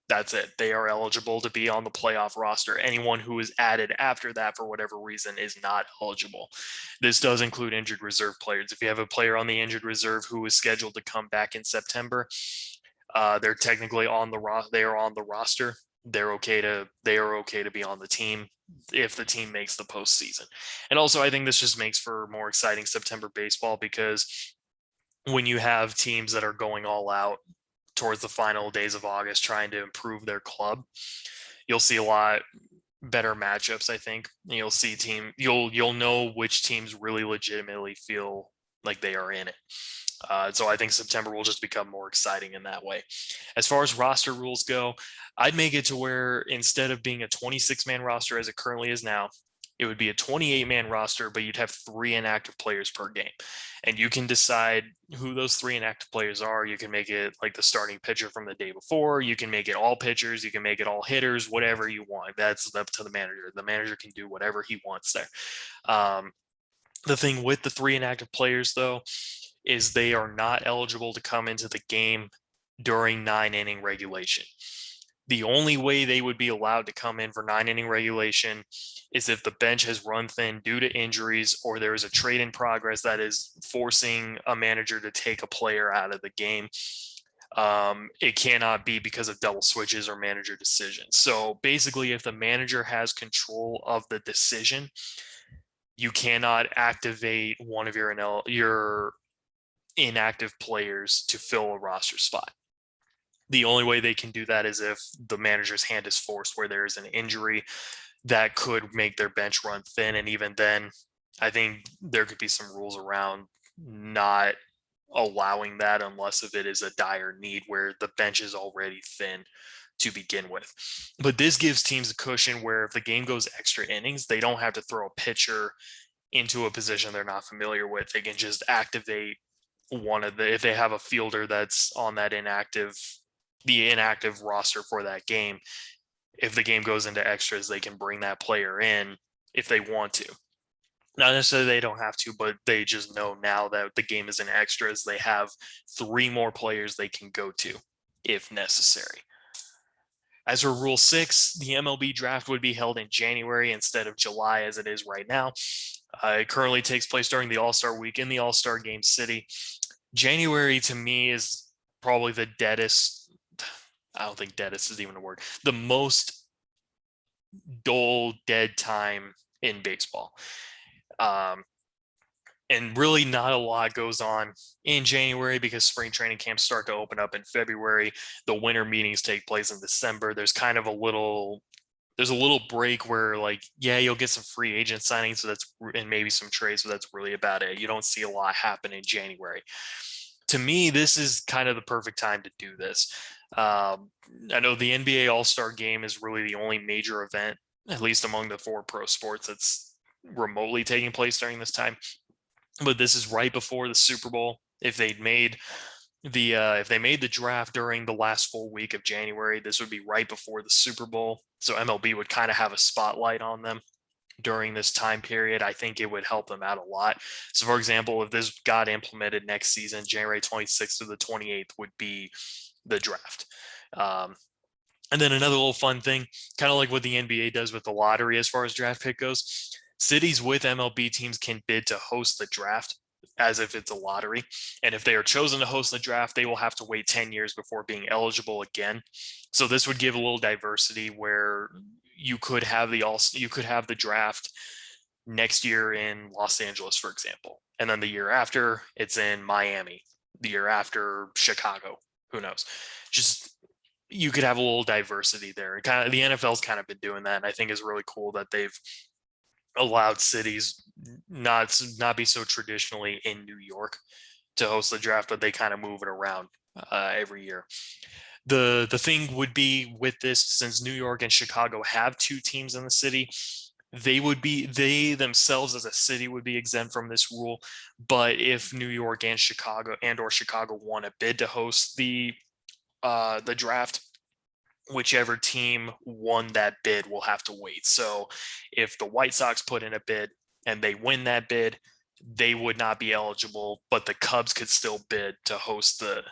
that's it. They are eligible to be on the playoff roster. Anyone who is added after that for whatever reason is not eligible. This does include injured reserve players. If you have a player on the injured reserve who is scheduled to come back in September, they're technically on the roster. they are okay to be on the team if the team makes the postseason. And also, I think this just makes for more exciting September baseball, because when you have teams that are going all out towards the final days of August trying to improve their club, you'll see a lot better matchups. I think you'll know which teams really legitimately feel like they are in it. So I think September will just become more exciting in that way. As far as roster rules go, I'd make it to where instead of being a 26-man roster as it currently is now, it would be a 28-man roster, but you'd have 3 inactive players per game. And you can decide who those 3 inactive players are. You can make it like the starting pitcher from the day before. You can make it all pitchers. You can make it all hitters, whatever you want. That's up to the manager. The manager can do whatever he wants there. The thing with the 3 inactive players, though, is they are not eligible to come into the game during 9-inning regulation. The only way they would be allowed to come in for 9-inning regulation is if the bench has run thin due to injuries, or there is a trade in progress that is forcing a manager to take a player out of the game. It cannot be because of double switches or manager decisions. So basically, if the manager has control of the decision, you cannot activate one of your inactive players to fill a roster spot. The only way they can do that is if the manager's hand is forced, where there is an injury that could make their bench run thin. And even then, I think there could be some rules around not allowing that unless if it is a dire need where the bench is already thin to begin with. But this gives teams a cushion where if the game goes extra innings, they don't have to throw a pitcher into a position they're not familiar with. They can just activate if they have a fielder that's on that inactive roster for that game. If the game goes into extras, they can bring that player in if they want to. Not necessarily they don't have to, but they just know now that the game is in extras, they have 3 more players they can go to if necessary. As for Rule 6, the MLB Draft would be held in January instead of July as it is right now. It currently takes place during the All-Star Week in the AllStar Game City. January, to me, is probably the deadest. I don't think deadest is even a word. The most dull, dead time in baseball. And really not a lot goes on in January because spring training camps start to open up in February. The winter meetings take place in December. There's kind of a little break where, like, yeah, you'll get some free agent signings, and maybe some trades, so that's really about it. You don't see a lot happen in January. To me, this is kind of the perfect time to do this. I know the NBA All-Star Game is really the only major event, at least among the 4 pro sports, that's remotely taking place during this time. But this is right before the Super Bowl. If they made the draft during the last full week of January, this would be right before the Super Bowl. So MLB would kind of have a spotlight on them during this time period. I think it would help them out a lot. So, for example, if this got implemented next season, January 26th to the 28th would be the draft. And then another little fun thing, kind of like what the NBA does with the lottery as far as draft pick goes, cities with MLB teams can bid to host the draft as if it's a lottery. And if they are chosen to host the draft, they will have to wait 10 years before being eligible again. So this would give a little diversity where you could have the draft next year in Los Angeles, for example. And then the year after, it's in Miami. The year after, Chicago. Who knows? Just you could have a little diversity there. Kind of the NFL's kind of been doing that, and I think is really cool that they've allowed cities not be so traditionally in New York to host the draft, but they kind of move it around every year. The thing would be with this, since New York and Chicago have 2 teams in the city, they themselves as a city would be exempt from this rule. But if New York and Chicago want to bid to host the draft, whichever team won that bid will have to wait. So if the White Sox put in a bid and they win that bid, they would not be eligible, but the Cubs could still bid to host the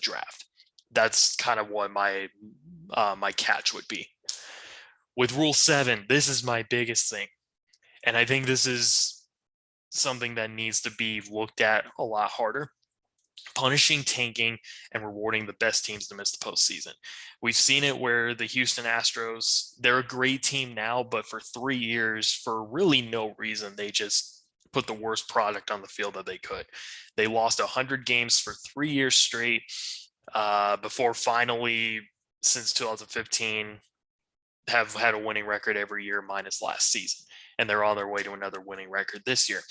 draft. That's kind of what my catch would be. With Rule 7, this is my biggest thing. And I think this is something that needs to be looked at a lot harder. punishing tanking and rewarding the best teams to miss the postseason. We've seen it where the Houston Astros, they're a great team now, but for 3 years, for really no reason, they just put the worst product on the field that they could. They lost 100 games for 3 years straight before finally, since 2015, have had a winning record every year minus last season. And they're on their way to another winning record this year.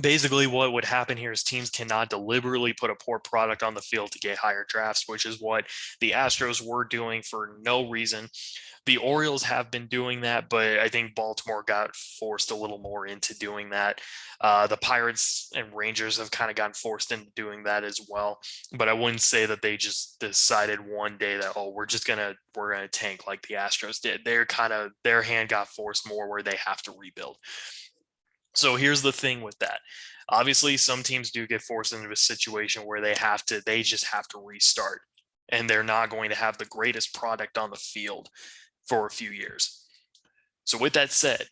Basically, what would happen here is teams cannot deliberately put a poor product on the field to get higher drafts, which is what the Astros were doing for no reason. The Orioles have been doing that, but I think Baltimore got forced a little more into doing that. The Pirates and Rangers have kind of gotten forced into doing that as well. But I wouldn't say that they just decided one day that, oh, we're gonna tank like the Astros did. Their hand got forced more where they have to rebuild. So here's the thing with that. Obviously, some teams do get forced into a situation where they just have to restart, and they're not going to have the greatest product on the field for a few years. So with that said,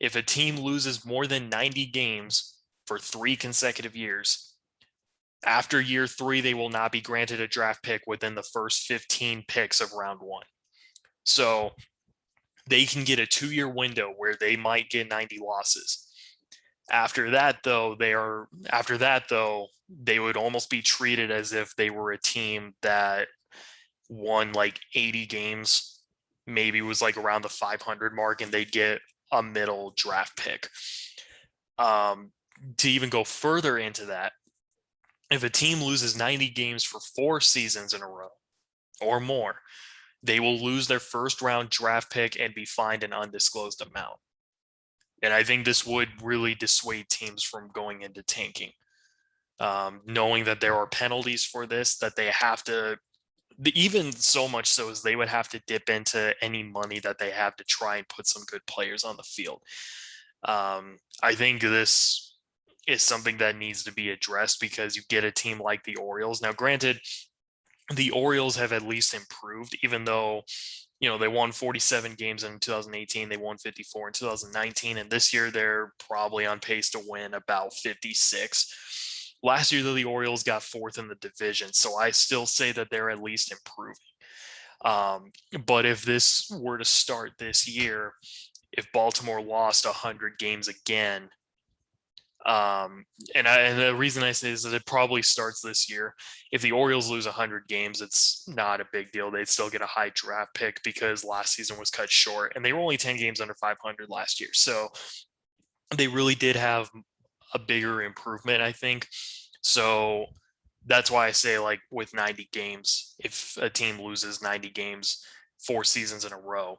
if a team loses more than 90 games for 3 consecutive years, after year 3, they will not be granted a draft pick within the first 15 picks of round 1. So they can get a 2-year window where they might get 90 losses. After that, though, they would almost be treated as if they were a team that won like 80 games, maybe was like around the 500 mark, and they'd get a middle draft pick. To even go further into that, if a team loses 90 games for 4 seasons in a row or more, they will lose their first round draft pick and be fined an undisclosed amount. And I think this would really dissuade teams from going into tanking, knowing that there are penalties for this, that they have to, even so much so as they would have to dip into any money that they have to try and put some good players on the field. I think this is something that needs to be addressed because you get a team like the Orioles. Now, granted, the Orioles have at least improved, even though they won 47 games in 2018. They won 54 in 2019. And this year, they're probably on pace to win about 56. Last year, though, the Orioles got 4th in the division. So I still say that they're at least improving. But if this were to start this year, if Baltimore lost 100 games again, and the reason I say is that it probably starts this year. If the Orioles lose 100 games, it's not a big deal. They'd still get a high draft pick because last season was cut short, and they were only 10 games under 500 last year. So they really did have a bigger improvement, I think. So that's why I say, like, with 90 games, if a team loses 90 games 4 seasons in a row,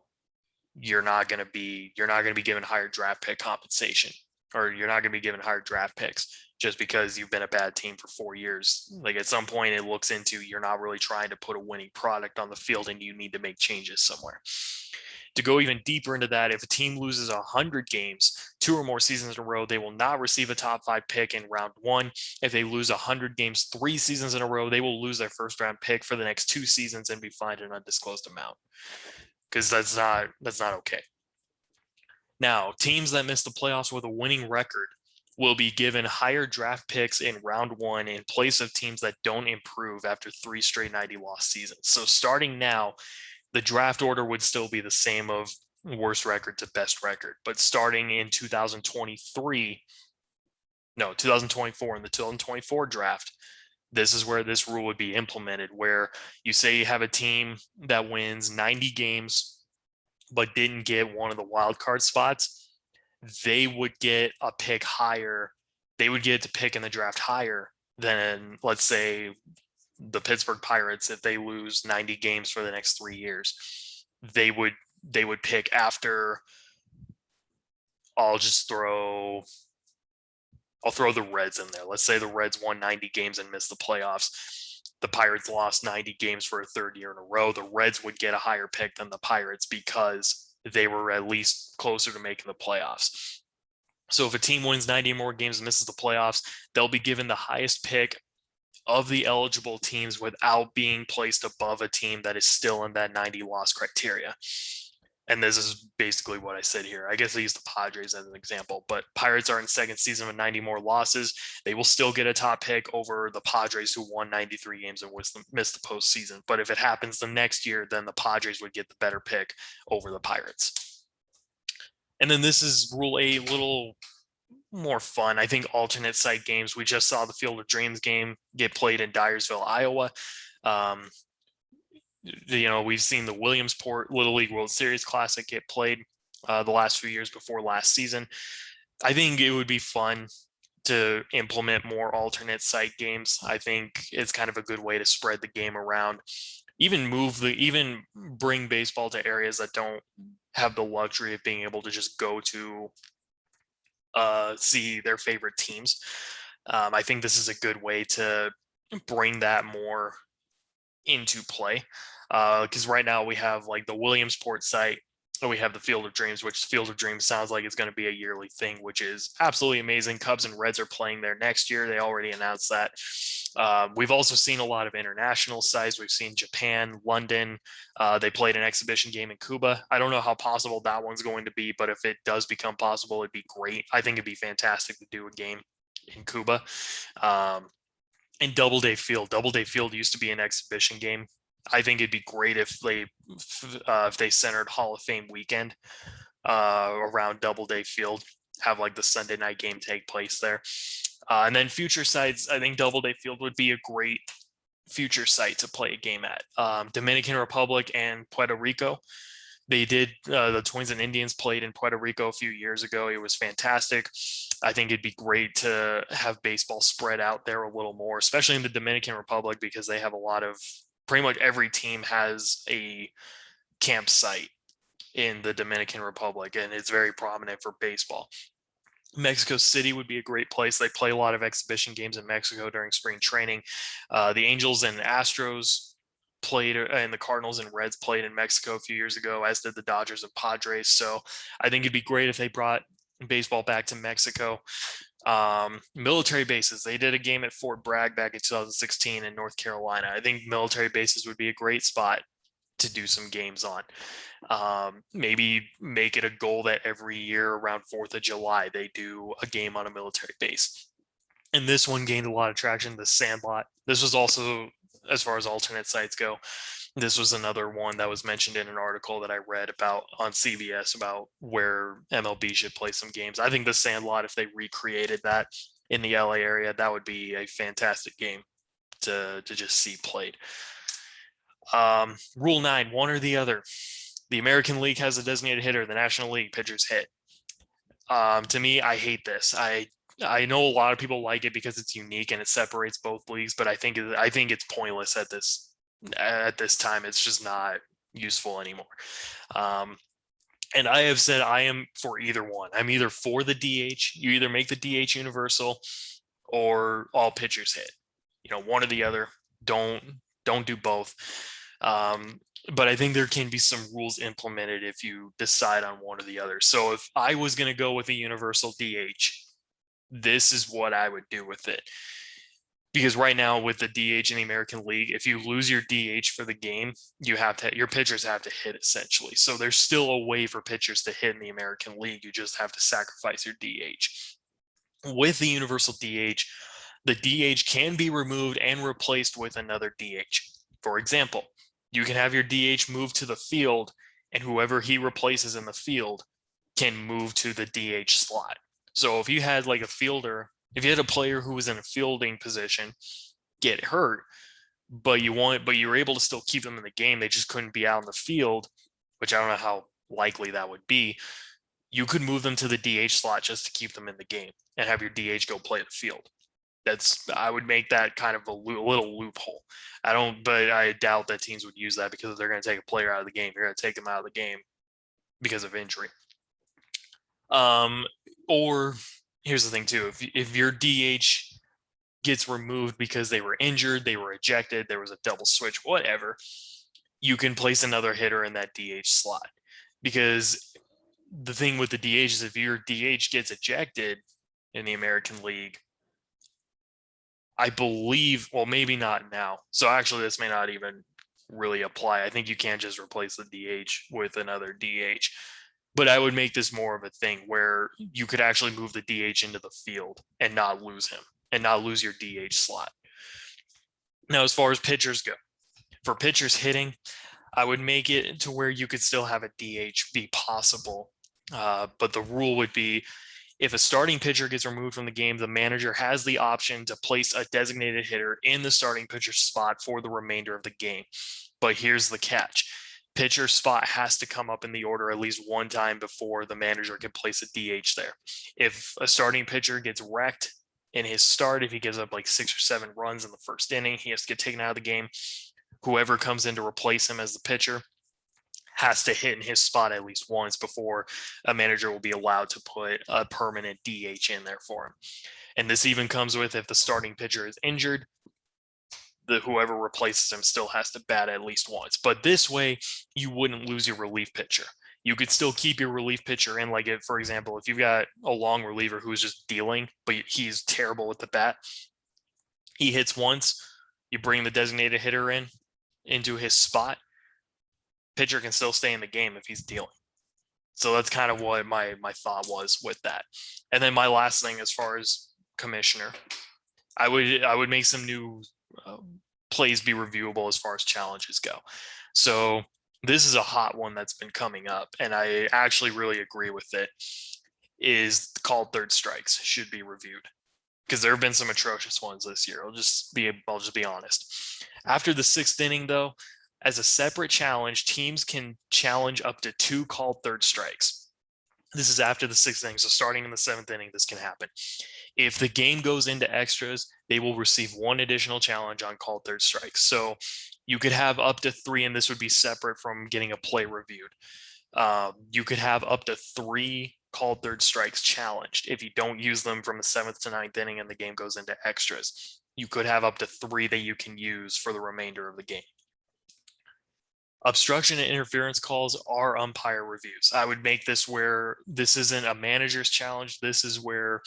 you're not going to be given higher draft pick compensation, or you're not going to be given higher draft picks just because you've been a bad team for 4 years. Like, at some point it looks into you're not really trying to put a winning product on the field and you need to make changes somewhere. To go even deeper into that, if a team loses 100 games, 2 or more seasons in a row, they will not receive a top 5 pick in round 1. If they lose 100 games 3 seasons in a row, they will lose their first round pick for the next 2 seasons and be fined an undisclosed amount, because that's not okay. Now, teams that miss the playoffs with a winning record will be given higher draft picks in round 1 in place of teams that don't improve after 3 straight 90-loss seasons. So starting now, the draft order would still be the same of worst record to best record. But starting in 2024, in the 2024 draft, this is where this rule would be implemented, where you say you have a team that wins 90 games but didn't get one of the wild card spots, they would get a pick higher. They would get to pick in the draft higher than, let's say, the Pittsburgh Pirates. If they lose 90 games for the next 3 years, they would pick after. I'll throw the Reds in there. Let's say the Reds won 90 games and missed the playoffs. The Pirates lost 90 games for a 3rd year in a row. The Reds would get a higher pick than the Pirates because they were at least closer to making the playoffs. So if a team wins 90 or more games and misses the playoffs, they'll be given the highest pick of the eligible teams without being placed above a team that is still in that 90 loss criteria. and this is basically what I said here. I guess I use the Padres as an example, but Pirates are in second season with 90 more losses. They will still get a top pick over the Padres, who won 93 games and missed the postseason. But if it happens the next year, then the Padres would get the better pick over the Pirates. And then this is Rule 8, little more fun. I think alternate site games. We just saw the Field of Dreams game get played in Dyersville, Iowa. We've seen the Williamsport Little League World Series Classic get played the last few years before last season. I think it would be fun to implement more alternate site games. I think it's kind of a good way to spread the game around. Even bring baseball to areas that don't have the luxury of being able to just go to see their favorite teams. I think this is a good way to bring that more into play, because right now we have like the Williamsport site, and we have the Field of Dreams, which Field of Dreams sounds like it's going to be a yearly thing, which is absolutely amazing. Cubs and Reds are playing there next year. They already announced that. We've also seen a lot of international sites. We've seen Japan, London. They played an exhibition game in Cuba. I don't know how possible that one's going to be, but if it does become possible, it'd be great. I think it'd be fantastic to do a game in Cuba. And Doubleday Field used to be an exhibition game. I think it'd be great if they centered Hall of Fame weekend around Doubleday Field, have like the Sunday night game take place there. And then future sites, I think Doubleday Field would be a great future site to play a game at. Dominican Republic and Puerto Rico. They did, the Twins and Indians played in Puerto Rico a few years ago. It was fantastic. I think it'd be great to have baseball spread out there a little more, especially in the Dominican Republic, because they have pretty much every team has a campsite in the Dominican Republic, and it's very prominent for baseball. Mexico City would be a great place. They play a lot of exhibition games in Mexico during spring training. The Angels and Astros played, and the Cardinals and Reds played in Mexico a few years ago, as did the Dodgers and Padres. So I think it'd be great if they brought baseball back to Mexico. Military bases. They did a game at Fort Bragg back in 2016 in North Carolina. I think military bases would be a great spot to do some games on. Maybe make it a goal that every year around 4th of July, they do a game on a military base. And this one gained a lot of traction, the Sandlot. This was also, as far as alternate sites go, this was another one that was mentioned in an article that I read about on CBS about where MLB should play some games. I think the Sandlot, if they recreated that in the LA area, that would be a fantastic game to just see played. Rule 9, one or the other. The American League has a designated hitter. The National League pitchers hit. To me, I hate this. I know a lot of people like it because it's unique and it separates both leagues, but I think it's pointless at this time. It's just not useful anymore. And I have said I am for either one. I'm either for the DH. You either make the DH universal or all pitchers hit. One or the other. Don't do both. But I think there can be some rules implemented if you decide on one or the other. So if I was going to go with a universal DH, this is what I would do with it. Because right now with the DH in the American League, if you lose your DH for the game, your pitchers have to hit essentially. So there's still a way for pitchers to hit in the American League. You just have to sacrifice your DH. With the universal DH, the DH can be removed and replaced with another DH. For example, you can have your DH move to the field, and whoever he replaces in the field can move to the DH slot. So if you had like if you had a player who was in a fielding position get hurt, but you were able to still keep them in the game, they just couldn't be out in the field, which I don't know how likely that would be. You could move them to the DH slot just to keep them in the game and have your DH go play the field. I would make that kind of a little loophole. But I doubt that teams would use that, because if they're going to take a player out of the game, you're going to take them out of the game because of injury. Or here's the thing too, if your DH gets removed because they were injured, they were ejected, there was a double switch, whatever, you can place another hitter in that DH slot. Because the thing with the DH is if your DH gets ejected in the American League, I believe, well, maybe not now. So actually this may not even really apply. I think you can't just replace the DH with another DH. But I would make this more of a thing where you could actually move the DH into the field and not lose him and not lose your DH slot. Now, as far as pitchers go, for pitchers hitting, I would make it to where you could still have a DH be possible. But the rule would be if a starting pitcher gets removed from the game, the manager has the option to place a designated hitter in the starting pitcher's spot for the remainder of the game. But here's the catch. Pitcher spot has to come up in the order at least one time before the manager can place a DH there. If a starting pitcher gets wrecked in his start, if he gives up like 6 or 7 runs in the first inning, he has to get taken out of the game. Whoever comes in to replace him as the pitcher has to hit in his spot at least once before a manager will be allowed to put a permanent DH in there for him. And this even comes with if the starting pitcher is injured, whoever replaces him still has to bat at least once. But this way, you wouldn't lose your relief pitcher. You could still keep your relief pitcher in. Like, if, for example, if you've got a long reliever who's just dealing, but he's terrible with the bat, he hits once, you bring the designated hitter into his spot, pitcher can still stay in the game if he's dealing. So that's kind of what my thought was with that. And then my last thing, as far as commissioner, I would make some new plays be reviewable as far as challenges go. So this is a hot one that's been coming up, and I actually really agree with it, is called third strikes should be reviewed, because there have been some atrocious ones this year. I'll just be honest. After the 6th inning, though, as a separate challenge, teams can challenge up to 2 called third strikes. This is after the 6th inning, so starting in the 7th inning, this can happen. If the game goes into extras, they will receive 1 additional challenge on called third strikes. So you could have up to 3, and this would be separate from getting a play reviewed. You could have up to 3 called third strikes challenged if you don't use them from the 7th to 9th inning and the game goes into extras. You could have up to 3 that you can use for the remainder of the game. Obstruction and interference calls are umpire reviews. I would make this where this isn't a manager's challenge. This is where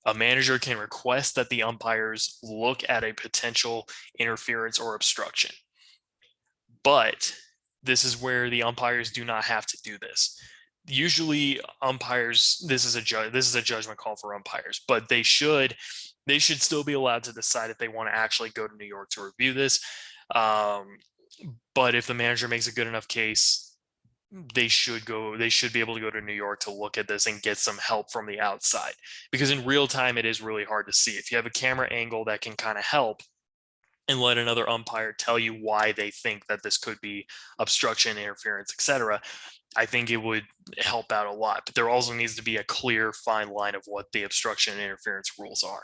a manager can request that the umpires look at a potential interference or obstruction. But this is where the umpires do not have to do this. Usually umpires, this is a judgment call for umpires, but they should still be allowed to decide if they want to actually go to New York to review this. But if the manager makes a good enough case, they should be able to go to New York to look at this and get some help from the outside, because in real time, it is really hard to see. If you have a camera angle that can kind of help and let another umpire tell you why they think that this could be obstruction, interference, etc., I think it would help out a lot. But there also needs to be a clear, fine line of what the obstruction and interference rules are.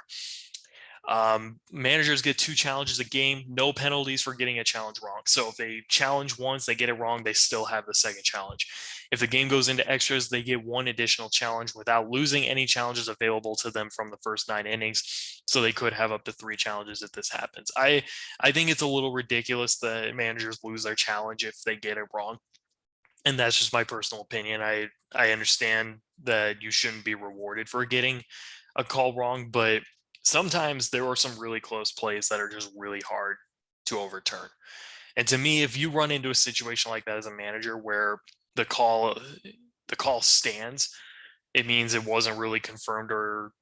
Managers get 2 challenges a game, no penalties for getting a challenge wrong. So if they challenge once, they get it wrong, they still have the second challenge. If the game goes into extras, they get 1 additional challenge without losing any challenges available to them from the first 9 innings. So they could have up to 3 challenges if this happens. I think it's a little ridiculous that managers lose their challenge if they get it wrong. And that's just my personal opinion. I understand that you shouldn't be rewarded for getting a call wrong, but sometimes there are some really close plays that are just really hard to overturn. And to me, if you run into a situation like that as a manager where the call stands, it means it wasn't really confirmed or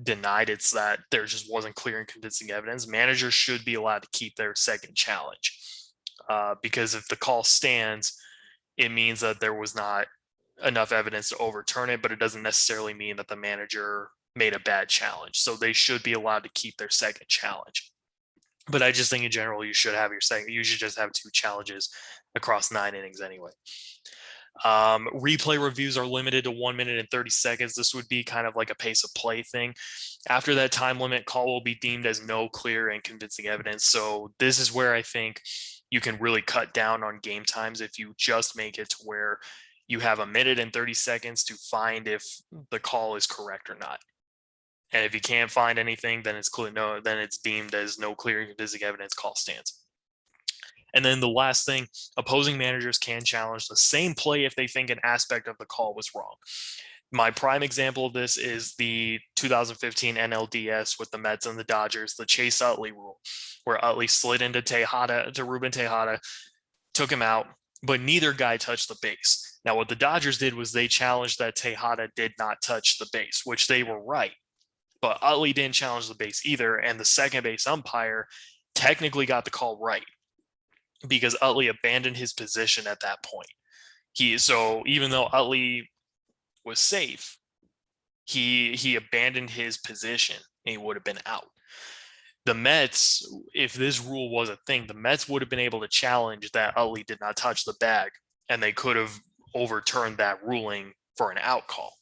denied. It's that there just wasn't clear and convincing evidence. Managers should be allowed to keep their second challenge, because if the call stands, it means that there was not enough evidence to overturn it, but it doesn't necessarily mean that the manager made a bad challenge. So they should be allowed to keep their second challenge. But I just think in general, you should just have 2 challenges across 9 innings anyway. Replay reviews are limited to 1 minute and 30 seconds. This would be kind of like a pace of play thing. After that time limit, call will be deemed as no clear and convincing evidence. So this is where I think you can really cut down on game times if you just make it to where you have 1 minute and 30 seconds to find if the call is correct or not. And if you can't find anything, then it's deemed as no clear and convincing evidence, call stands. And then the last thing, opposing managers can challenge the same play if they think an aspect of the call was wrong. My prime example of this is the 2015 NLDS with the Mets and the Dodgers, the Chase Utley rule, where Utley slid into Ruben Tejada, took him out, but neither guy touched the base. Now, what the Dodgers did was they challenged that Tejada did not touch the base, which they were right. But Utley didn't challenge the base either, and the second base umpire technically got the call right because Utley abandoned his position at that point. So even though Utley was safe, he abandoned his position and he would have been out. The Mets, if this rule was a thing, the Mets would have been able to challenge that Utley did not touch the bag, and they could have overturned that ruling for an out call.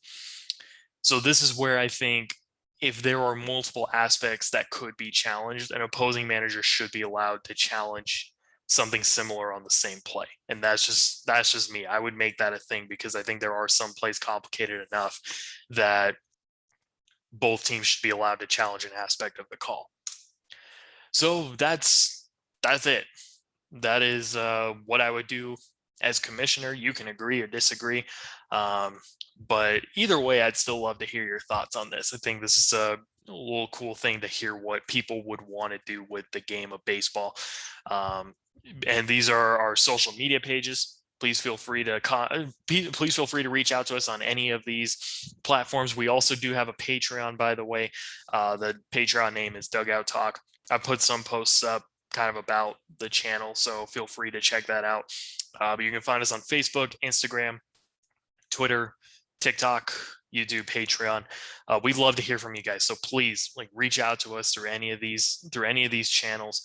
So this is where I think if there are multiple aspects that could be challenged, an opposing manager should be allowed to challenge something similar on the same play. And that's just me. I would make that a thing because I think there are some plays complicated enough that both teams should be allowed to challenge an aspect of the call. So that's it. That is what I would do as commissioner. You can agree or disagree. But either way, I'd still love to hear your thoughts on this. I think this is a little cool thing to hear what people would want to do with the game of baseball. And these are our social media pages. Please feel free to reach out to us on any of these platforms. We also do have a Patreon, by the way. The Patreon name is Dugout Talk. I put some posts up kind of about the channel, so feel free to check that out. But you can find us on Facebook, Instagram, Twitter, TikTok, YouTube, Patreon. We'd love to hear from you guys, so please reach out to us through any of these channels.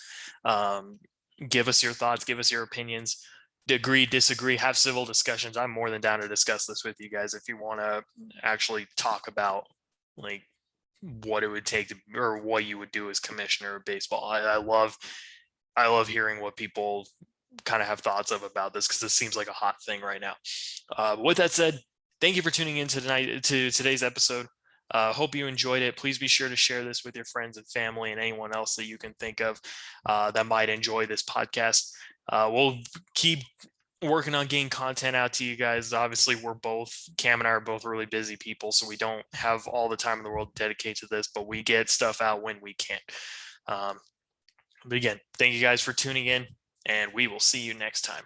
Give us your thoughts, give us your opinions. Agree, disagree, have civil discussions. I'm more than down to discuss this with you guys if you want to actually talk about what it would take to, or what you would do as commissioner of baseball. I love hearing what people kind of have thoughts about this because it seems like a hot thing right now. With that said, thank you for tuning in to today's episode. Hope you enjoyed it. Please be sure to share this with your friends and family and anyone else that you can think of that might enjoy this podcast. We'll keep working on getting content out to you guys. Obviously, Cam and I are both really busy people, so we don't have all the time in the world to dedicate to this, but we get stuff out when we can. But again, thank you guys for tuning in, and we will see you next time.